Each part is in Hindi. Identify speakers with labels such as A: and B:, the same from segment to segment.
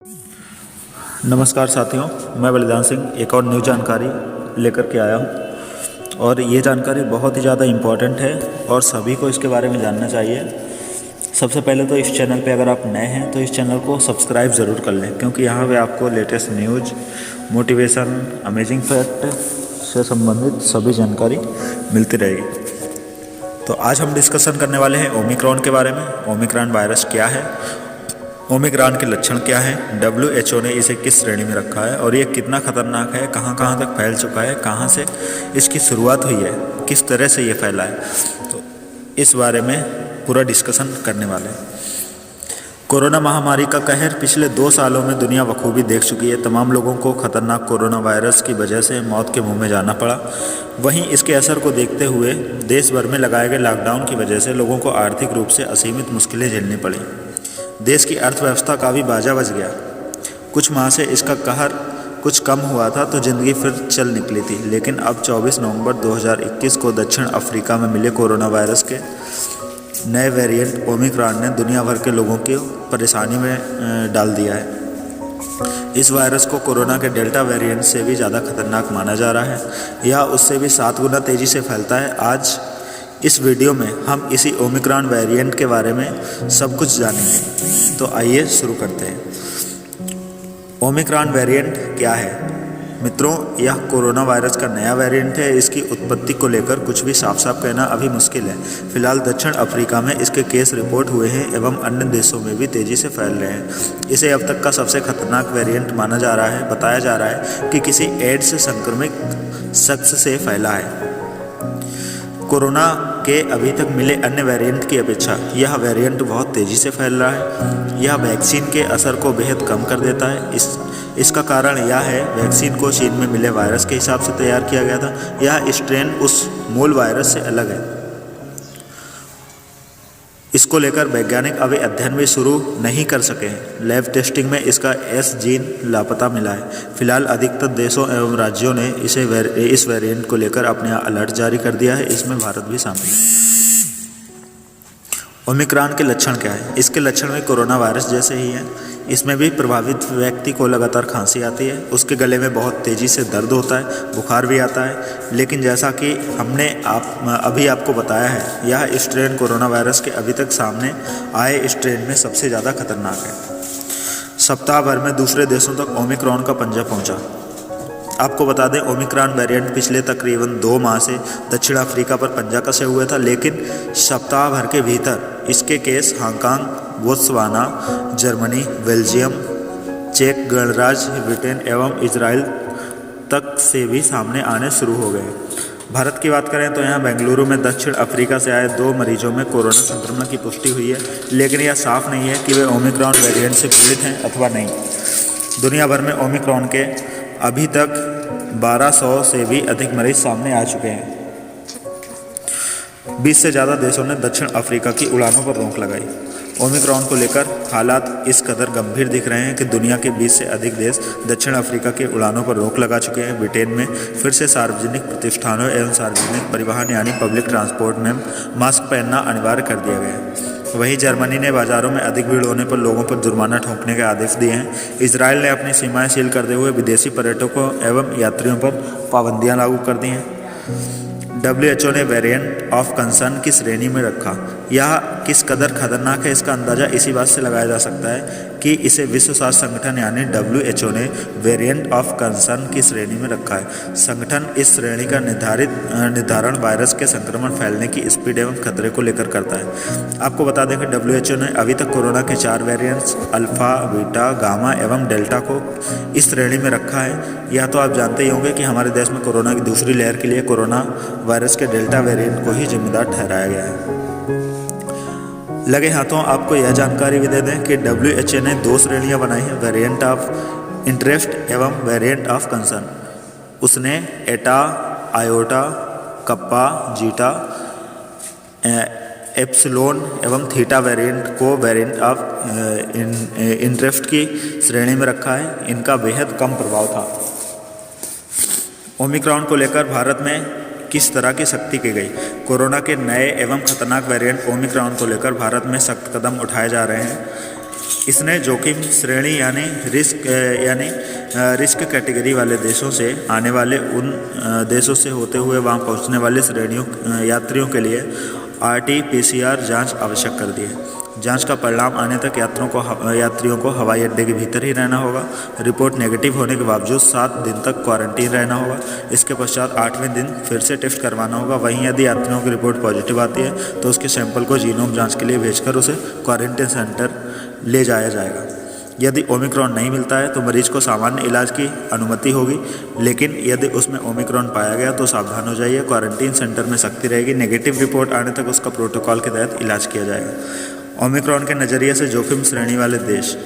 A: नमस्कार साथियों, मैं बलिदान सिंह एक और न्यू जानकारी लेकर के आया हूँ और ये जानकारी बहुत ही ज़्यादा इम्पॉर्टेंट है और सभी को इसके बारे में जानना चाहिए। सबसे पहले तो इस चैनल पे अगर आप नए हैं तो इस चैनल को सब्सक्राइब ज़रूर कर लें, क्योंकि यहाँ पे आपको latest news, motivation, amazing fact से संबंधित सभी जानकारी मिलती रहेगी। तो आज हम डिस्कशन करने वाले हैं ओमिक्रॉन के बारे में। ओमिक्रॉन वायरस क्या है, ओमिक्रॉन के लक्षण क्या हैं, WHO ने इसे किस श्रेणी में रखा है और ये कितना खतरनाक है, कहाँ कहाँ तक फैल चुका है, कहाँ से इसकी शुरुआत हुई है, किस तरह से ये फैला है, तो इस बारे में पूरा डिस्कशन करने वाले हैं। कोरोना महामारी का कहर पिछले 2 सालों में दुनिया बखूबी देख चुकी है। तमाम लोगों को खतरनाक कोरोना वायरस की वजह से मौत के मुंह में जाना पड़ा। वहीं इसके असर को देखते हुए देश भर में लगाए गए लॉकडाउन की वजह से लोगों को आर्थिक रूप से असीमित मुश्किलें झेलनी पड़ी। देश की अर्थव्यवस्था का भी बाजा बज गया। कुछ माह से इसका कहर कुछ कम हुआ था तो ज़िंदगी फिर चल निकली थी, लेकिन अब 24 नवंबर 2021 को दक्षिण अफ्रीका में मिले कोरोना वायरस के नए वेरिएंट ओमिक्रॉन ने दुनिया भर के लोगों को परेशानी में डाल दिया है। इस वायरस को कोरोना के डेल्टा वेरिएंट से भी ज़्यादा खतरनाक माना जा रहा है। यह उससे भी 7 गुना तेज़ी से फैलता है। आज इस वीडियो में हम इसी ओमिक्रॉन वेरिएंट के बारे में सब कुछ जानेंगे। तो आइए शुरू करते हैं। ओमिक्रॉन वेरिएंट क्या है? मित्रों, यह कोरोना वायरस का नया वेरिएंट है। इसकी उत्पत्ति को लेकर कुछ भी साफ साफ कहना अभी मुश्किल है। फिलहाल दक्षिण अफ्रीका में इसके केस रिपोर्ट हुए हैं एवं अन्य देशों में भी तेज़ी से फैल रहे हैं। इसे अब तक का सबसे खतरनाक वेरिएंट माना जा रहा है। बताया जा रहा है कि किसी एड्स से संक्रमित शख्स से फैला है। कोरोना के अभी तक मिले अन्य वेरिएंट की अपेक्षा यह वेरिएंट बहुत तेज़ी से फैल रहा है। यह वैक्सीन के असर को बेहद कम कर देता है। इसका कारण यह है, वैक्सीन को चीन में मिले वायरस के हिसाब से तैयार किया गया था। यह स्ट्रेन उस मूल वायरस से अलग है। इसको लेकर वैज्ञानिक अभी अध्ययन भी शुरू नहीं कर सके हैं। लैब टेस्टिंग में इसका S जीन लापता मिला है। फिलहाल अधिकतर देशों एवं राज्यों ने इस वेरिएंट को लेकर अपने अलर्ट जारी कर दिया है। इसमें भारत भी शामिल है। ओमिक्रॉन के लक्षण क्या है? इसके लक्षण में कोरोना वायरस जैसे ही हैं। इसमें भी प्रभावित व्यक्ति को लगातार खांसी आती है, उसके गले में बहुत तेज़ी से दर्द होता है, बुखार भी आता है। लेकिन जैसा कि हमने अभी आपको बताया है, यह स्ट्रेन कोरोना वायरस के अभी तक सामने आए स्ट्रेन में सबसे ज़्यादा खतरनाक है। सप्ताह भर में दूसरे देशों तक ओमिक्रॉन का पंजा पहुंचा। आपको बता दें, ओमिक्रॉन वेरिएंट पिछले तकरीबन 2 माह से दक्षिण अफ्रीका पर पंजा कसे हुए था, लेकिन सप्ताह भर के भीतर इसके case Hong Kong, Botswana, Germany, Belgium, चेक गणराज्य, ब्रिटेन एवं इजराइल तक से भी सामने आने शुरू हो गए। भारत की बात करें तो यहाँ बेंगलुरु में दक्षिण अफ्रीका से आए 2 मरीजों में कोरोना संक्रमण की पुष्टि हुई है, लेकिन यह साफ नहीं है कि वे ओमिक्रॉन वेरिएंट से पीड़ित हैं अथवा नहीं। दुनिया भर में ओमिक्रॉन के अभी तक 1200 से भी अधिक मरीज सामने आ चुके हैं। 20 से ज़्यादा देशों ने दक्षिण अफ्रीका की उड़ानों पर रोक लगाई। ओमिक्रॉन को लेकर हालात इस कदर गंभीर दिख रहे हैं कि दुनिया के 20 से अधिक देश दक्षिण अफ्रीका के उड़ानों पर रोक लगा चुके हैं। ब्रिटेन में फिर से सार्वजनिक प्रतिष्ठानों एवं सार्वजनिक परिवहन यानी पब्लिक ट्रांसपोर्ट में मास्क पहनना अनिवार्य कर दिया गया है। वहीं जर्मनी ने बाजारों में अधिक भीड़ होने पर लोगों पर जुर्माना ठोकने के आदेश दिए हैं। इजराइल ने अपनी सीमाएं सील करते हुए विदेशी पर्यटकों एवं यात्रियों पर पाबंदियां लागू कर दी हैं। WHO ने वेरिएंट ऑफ कंसर्न की श्रेणी में रखा। यह किस कदर खतरनाक है, इसका अंदाज़ा इसी बात से लगाया जा सकता है कि इसे विश्व स्वास्थ्य संगठन यानी WHO ने वेरिएंट ऑफ कंसर्न की श्रेणी में रखा है। संगठन इस श्रेणी का निर्धारण वायरस के संक्रमण फैलने की स्पीड एवं खतरे को लेकर करता है। आपको बता दें कि WHO ने अभी तक कोरोना के 4 वेरिएंट्स अल्फा, बीटा, गामा एवं डेल्टा को इस श्रेणी में रखा है। यह तो आप जानते ही होंगे कि हमारे देश में कोरोना की दूसरी लहर के लिए कोरोना वायरस के डेल्टा वेरिएंट को ही जिम्मेदार ठहराया गया है। लगे हाथों आपको यह जानकारी भी दे दें कि WHO ने 2 श्रेणियां बनाई हैं, वेरिएंट ऑफ इंटरेस्ट एवं वेरिएंट ऑफ कंसर्न। उसने एटा, आयोटा, कप्पा, जीटा, एप्सिलॉन एवं थीटा वेरिएंट को वेरिएंट ऑफ इंटरेस्ट की श्रेणी में रखा है। इनका बेहद कम प्रभाव था। ओमिक्रॉन को लेकर भारत में किस तरह की सख्ती की गई? कोरोना के नए एवं खतरनाक वेरिएंट ओमिक्रॉन को लेकर भारत में सख्त कदम उठाए जा रहे हैं। इसने जोखिम श्रेणी यानी रिस्क कैटेगरी वाले देशों से आने वाले उन देशों से होते हुए वहां पहुंचने वाले यात्रियों के लिए RT-PCR जांच आवश्यक कर दी है। जांच का परिणाम आने तक यात्रियों को हवाई अड्डे के भीतर ही रहना होगा। रिपोर्ट नेगेटिव होने के बावजूद 7 दिन तक क्वारंटीन रहना होगा। इसके पश्चात 8वें दिन फिर से टेस्ट करवाना होगा। वहीं यदि यात्रियों की रिपोर्ट पॉजिटिव आती है तो उसके सैंपल को जीनोम जांच के लिए भेजकर उसे क्वारंटीन सेंटर ले जाया जाएगा। यदि ओमिक्रॉन नहीं मिलता है तो मरीज को सामान्य इलाज की अनुमति होगी, लेकिन यदि उसमें ओमिक्रॉन पाया गया तो सावधान हो जाइए। क्वारंटीन सेंटर में सख्ती रहेगी। नेगेटिव रिपोर्ट आने तक उसका प्रोटोकॉल के तहत इलाज किया जाएगा। ओमिक्रॉन के नज़रिए से जोखिम श्रेणी वाले देश।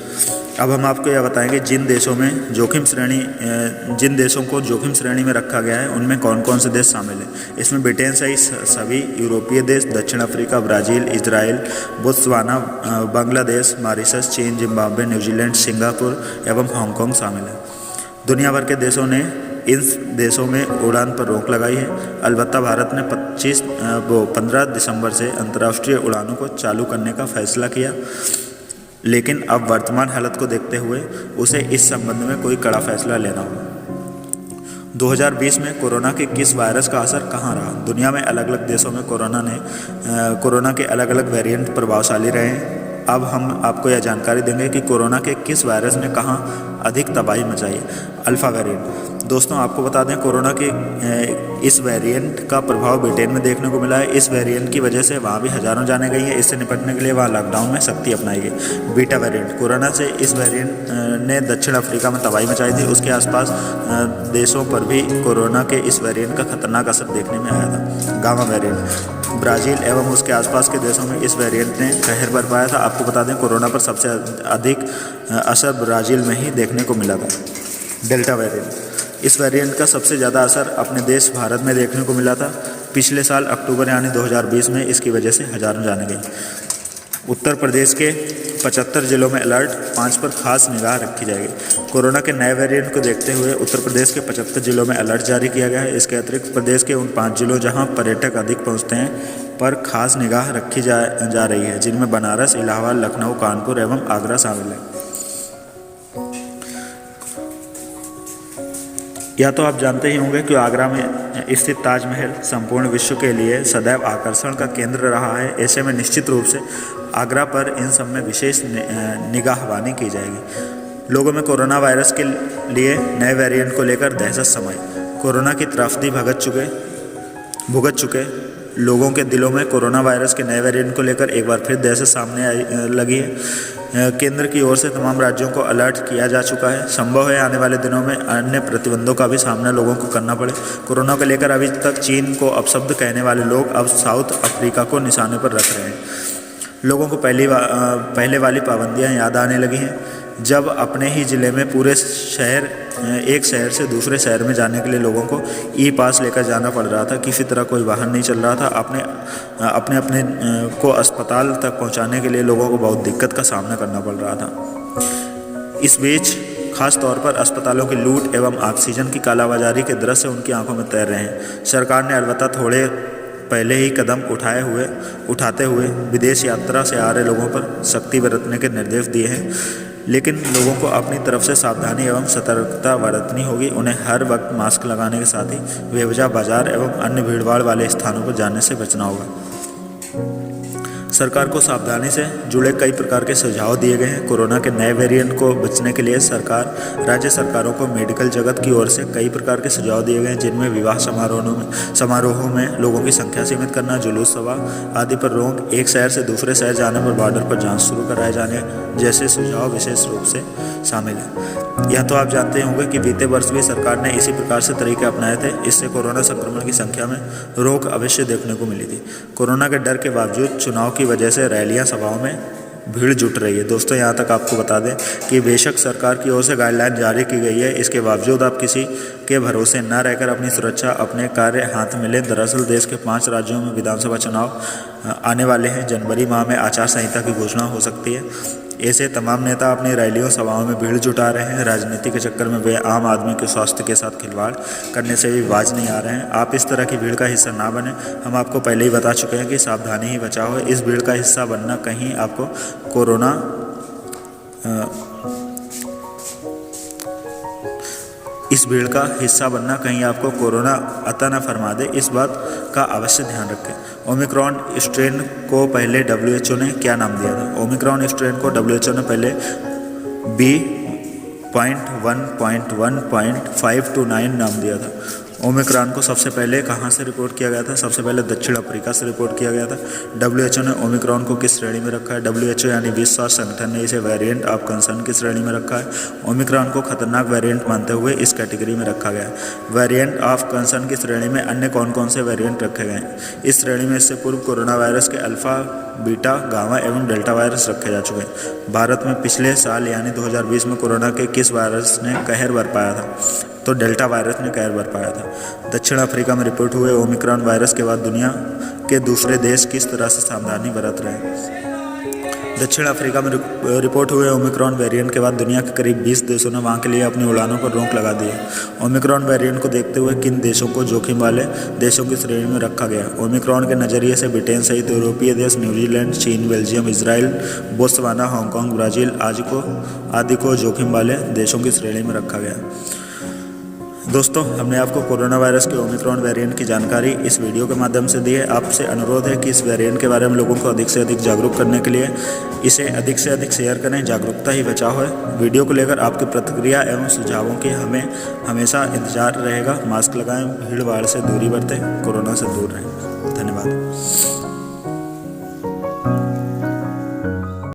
A: अब हम आपको यह बताएंगे जिन देशों को जोखिम श्रेणी में रखा गया है उनमें कौन कौन से देश शामिल हैं। इसमें ब्रिटेन सहित सभी यूरोपीय देश, दक्षिण Africa, Brazil, Israel, Botswana, Bangladesh, Mauritius, चीन, जिम्बाब्वे, न्यूजीलैंड, सिंगापुर एवं हांगकांग शामिल हैं। दुनिया भर के देशों ने इन देशों में उड़ान पर रोक लगाई है। अलबत्ता भारत ने 15 दिसंबर से अंतर्राष्ट्रीय उड़ानों को चालू करने का फैसला किया, लेकिन अब वर्तमान हालत को देखते हुए उसे इस संबंध में कोई कड़ा फैसला लेना होगा। 2020 में कोरोना के किस वायरस का असर कहाँ रहा। दुनिया में अलग अलग देशों में कोरोना के अलग अलग वेरिएंट प्रभावशाली रहे हैं। अब हम आपको यह जानकारी देंगे कि कोरोना के किस वायरस ने कहाँ अधिक तबाही मचाई। Alpha variant. दोस्तों आपको बता दें कोरोना के इस वेरिएंट का प्रभाव ब्रिटेन में देखने को मिला है। इस वेरिएंट की वजह से वहाँ भी हज़ारों जानें गई हैं। इससे निपटने के लिए वहाँ लॉकडाउन में सख्ती अपनाई गई। Beta variant. कोरोना से इस वेरिएंट ने दक्षिण अफ्रीका में तबाही मचाई थी। उसके आसपास देशों पर भी कोरोना के इस वेरिएंट का खतरनाक असर देखने में आया था। Gamma variant. ब्राज़ील एवं उसके आसपास के देशों में इस वेरिएंट ने कहर बरपाया था। आपको बता दें कोरोना पर सबसे अधिक असर ब्राज़ील में ही देखने को मिला था। Delta variant. इस वेरिएंट का सबसे ज़्यादा असर अपने देश भारत में देखने को मिला था। पिछले साल अक्टूबर यानी 2020 में इसकी वजह से हज़ारों जाने गई। उत्तर प्रदेश के 75 जिलों में अलर्ट, 5 पर खास निगाह रखी जाएगी। कोरोना के नए वेरिएंट को देखते हुए उत्तर प्रदेश के 75 जिलों में अलर्ट जारी किया गया है। इसके अतिरिक्त प्रदेश के उन 5 जिलों जहां पर्यटक अधिक पहुंचते हैं पर खास निगाह रखी जा रही है, जिनमें बनारस, इलाहाबाद, लखनऊ, कानपुर एवं आगरा शामिल है। या तो आप जानते ही होंगे कि आगरा में स्थित ताजमहल संपूर्ण विश्व के लिए सदैव आकर्षण का केंद्र रहा है। ऐसे में निश्चित रूप से आगरा पर इन सब में विशेष निगाहबानी की जाएगी। लोगों में कोरोना वायरस के लिए नए वेरिएंट को लेकर दहशत समाई। कोरोना की त्रासदी भुगत चुके लोगों के दिलों में कोरोना वायरस के नए वेरिएंट को लेकर एक बार फिर दहशत सामने लगी है। केंद्र की ओर से तमाम राज्यों को अलर्ट किया जा चुका है। संभव है आने वाले दिनों में अन्य प्रतिबंधों का भी सामना लोगों को करना पड़े। कोरोना को लेकर अभी तक चीन को अपशब्द कहने वाले लोग अब साउथ अफ्रीका को निशाने पर रख रहे हैं। लोगों को पहले वाली पाबंदियां याद आने लगी हैं, जब अपने ही ज़िले में पूरे एक शहर से दूसरे शहर में जाने के लिए लोगों को ई पास लेकर जाना पड़ रहा था। किसी तरह कोई वाहन नहीं चल रहा था। अपने को अस्पताल तक पहुंचाने के लिए लोगों को बहुत दिक्कत का सामना करना पड़ रहा था। इस बीच खास तौर पर अस्पतालों की लूट एवं ऑक्सीजन की कालाबाजारी के दृश्य उनकी आंखों में तैर रहे हैं। सरकार ने अलबत्ता थोड़े पहले ही कदम उठाते हुए विदेश यात्रा से आ रहे लोगों पर सख्ती बरतने के निर्देश दिए हैं, लेकिन लोगों को अपनी तरफ से सावधानी एवं सतर्कता बरतनी होगी। उन्हें हर वक्त मास्क लगाने के साथ ही बेवजह बाजार एवं अन्य भीड़भाड़ वाले स्थानों पर जाने से बचना होगा। सरकार को सावधानी से जुड़े कई प्रकार के सुझाव दिए गए हैं। कोरोना के नए वेरिएंट को बचने के लिए राज्य सरकारों को मेडिकल जगत की ओर से कई प्रकार के सुझाव दिए गए हैं, जिनमें विवाह समारोहों में लोगों की संख्या सीमित करना, जुलूस सभा आदि पर रोक, एक शहर से दूसरे शहर जाने पर बॉर्डर पर जांच शुरू कराए जाने जैसे सुझाव विशेष रूप से शामिल हैं। यह तो आप जानते होंगे कि बीते वर्ष भी सरकार ने इसी प्रकार से तरीके अपनाए थे। इससे कोरोना संक्रमण की संख्या में रोक अवश्य देखने को मिली थी। कोरोना के डर के बावजूद चुनाव की वजह से रैलियां, सभाओं में भीड़ जुट रही है। दोस्तों यहाँ तक आपको बता दें कि बेशक सरकार की ओर से गाइडलाइन जारी की गई है, इसके बावजूद आप किसी के भरोसे न रहकर अपनी सुरक्षा, अपने कार्य हाथ में लें। दरअसल देश के 5 राज्यों में विधानसभा चुनाव आने वाले हैं। जनवरी माह में आचार संहिता की घोषणा हो सकती है। ऐसे तमाम नेता अपनी रैलियों, सभाओं में भीड़ जुटा रहे हैं। राजनीति के चक्कर में वे आम आदमी के स्वास्थ्य के साथ खिलवाड़ करने से भी बाज नहीं आ रहे हैं। आप इस तरह की भीड़ का हिस्सा ना बने। हम आपको पहले ही बता चुके हैं कि सावधानी ही बचाओ है। इस भीड़ का हिस्सा बनना कहीं आपको कोरोना इस भीड़ का हिस्सा बनना कहीं आपको कोरोना अता न फरमा दे, इस बात का अवश्य ध्यान रखें। ओमिक्रॉन स्ट्रेन को पहले WHO ने क्या नाम दिया था? ओमिक्रॉन स्ट्रेन को WHO ने पहले B.1.1.529 नाम दिया था। ओमिक्रॉन को सबसे पहले कहाँ से रिपोर्ट किया गया था? सबसे पहले दक्षिण अफ्रीका से रिपोर्ट किया गया था। WHO ने ओमिक्रॉन को किस श्रेणी में रखा है? WHO यानी विश्व स्वास्थ्य संगठन ने इसे वेरिएंट ऑफ कंसर्न की श्रेणी में रखा है। ओमिक्रॉन को खतरनाक वेरिएंट मानते हुए इस कैटेगरी में रखा गया है। वेरिएंट ऑफ कंसर्न की श्रेणी में अन्य कौन कौन से वेरिएंट रखे गए हैं? इस श्रेणी में इससे पूर्व कोरोना वायरस के अल्फा, बीटा, गामा एवं डेल्टा वायरस रखे जा चुके हैं। भारत में पिछले साल यानी 2020 में कोरोना के किस वायरस ने कहर बरपाया था? तो डेल्टा वायरस ने कहर बरपाया था। दक्षिण अफ्रीका में रिपोर्ट हुए ओमिक्रॉन वायरस के बाद दुनिया के दूसरे देश किस तरह से सावधानी बरत रहे हैं? दक्षिण अफ्रीका में रिपोर्ट हुए ओमिक्रॉन वेरिएंट के बाद दुनिया के करीब 20 देशों ने वहां के लिए अपनी उड़ानों पर रोक लगा दी है। ओमिक्रॉन वेरिएंट को देखते हुए किन देशों को जोखिम वाले देशों की श्रेणी में रखा गया? ओमिक्रॉन के नज़रिए से ब्रिटेन सहित यूरोपीय देश, न्यूजीलैंड, चीन, Belgium, Israel, Botswana, Hong Kong, Brazil आदि को जोखिम वाले देशों की श्रेणी में रखा गया। दोस्तों, हमने आपको कोरोना वायरस के ओमिक्रॉन वेरिएंट की जानकारी इस वीडियो के माध्यम से दी है। आपसे अनुरोध है कि इस वेरिएंट के बारे में लोगों को अधिक से अधिक जागरूक करने के लिए इसे अधिक से अधिक शेयर करें। जागरूकता ही बचाव है। वीडियो को लेकर आपकी प्रतिक्रिया एवं सुझावों की हमें हमेशा इंतजार रहेगा। मास्क लगाएं, भीड़ भाड़ से दूरी बरतें, कोरोना से दूर रहें। धन्यवाद।